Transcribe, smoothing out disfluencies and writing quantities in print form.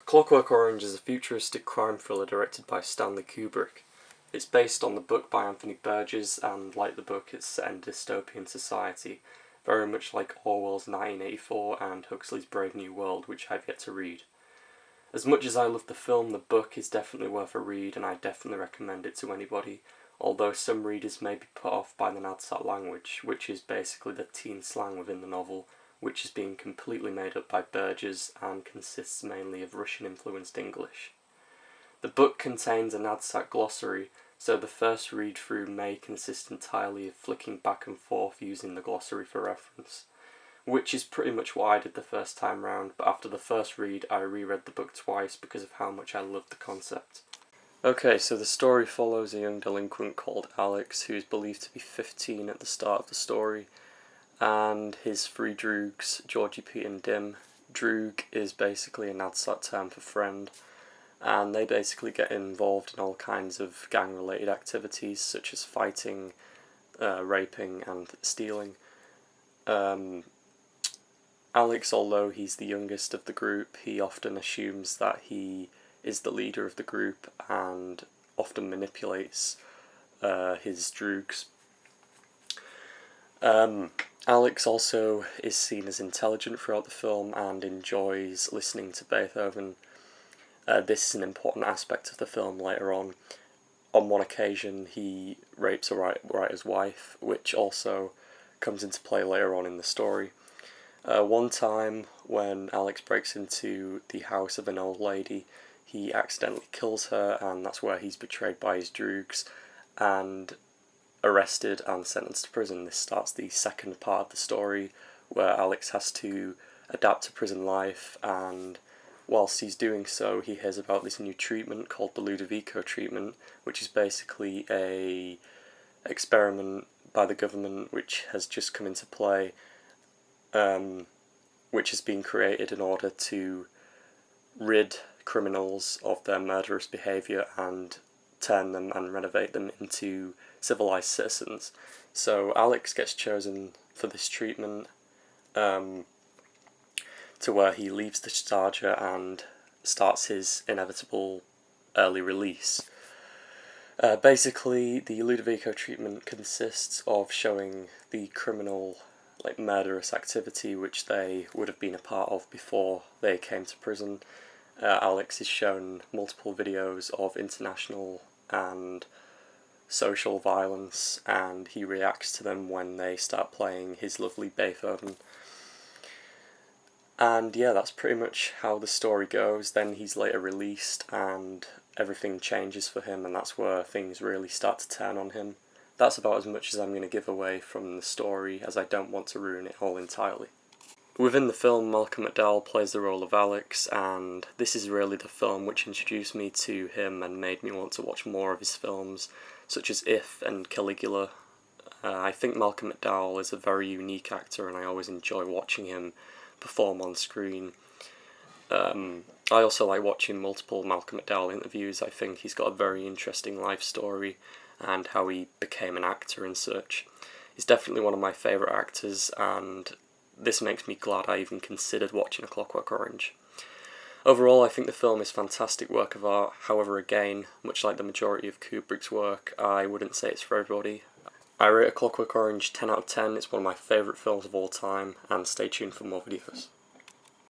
Clockwork Orange is a futuristic crime thriller directed by Stanley Kubrick. It's based on the book by Anthony Burgess, and like the book, it's set in dystopian society, very much like Orwell's 1984 and Huxley's Brave New World, which I've yet to read. As much as I love the film, the book is definitely worth a read, and I definitely recommend it to anybody, although some readers may be put off by the Nadsat language, which is basically the teen slang within the novel, which is being completely made up by Burgess and consists mainly of Russian-influenced English. The book contains a Nadsat glossary, so the first read-through may consist entirely of flicking back and forth using the glossary for reference, which is pretty much what I did the first time round, but after the first read I reread the book twice because of how much I loved the concept. Okay, so the story follows a young delinquent called Alex, who is believed to be 15 at the start of the story, and his three droogs, Georgie, Pete and Dim. Droog is basically a Nadsat term for friend, and they basically get involved in all kinds of gang-related activities such as fighting, raping and stealing. Alex, although he's the youngest of the group, he often assumes that he is the leader of the group and often manipulates his droogs. Alex also is seen as intelligent throughout the film and enjoys listening to Beethoven. This is an important aspect of the film later on. On one occasion he rapes a writer's wife, which also comes into play later on in the story. One time when Alex breaks into the house of an old lady, he accidentally kills her, and that's where he's betrayed by his droogs and arrested and sentenced to prison. This starts the second part of the story, where Alex has to adapt to prison life, and whilst he's doing so he hears about this new treatment called the Ludovico Treatment, which is basically a experiment by the government which has just come into play, which has been created in order to rid criminals of their murderous behaviour and turn them and renovate them into civilised citizens. So Alex gets chosen for this treatment, to where he leaves the Sharjah and starts his inevitable early release. Basically, the Ludovico treatment consists of showing the criminal, murderous activity which they would have been a part of before they came to prison. Alex is shown multiple videos of international and social violence, and he reacts to them when they start playing his lovely Beethoven. And yeah, that's pretty much how the story goes. Then he's later released and everything changes for him, and that's where things really start to turn on him. That's about as much as I'm going to give away from the story, as I don't want to ruin it all entirely. Within the film, Malcolm Mcdowell plays the role of Alex, and this is really the film which introduced me to him and made me want to watch more of his films, such as If and Caligula. I think Malcolm Mcdowell is a very unique actor, and I always enjoy watching him perform on screen. I also like watching multiple Malcolm McDowell interviews. I think he's got a very interesting life story and how he became an actor and such. He's definitely one of my favourite actors, and this makes me glad I even considered watching A Clockwork Orange. Overall, I think the film is a fantastic work of art. However, again, much like the majority of Kubrick's work, I wouldn't say it's for everybody. I rate A Clockwork Orange 10 out of 10. It's one of my favourite films of all time, and stay tuned for more videos.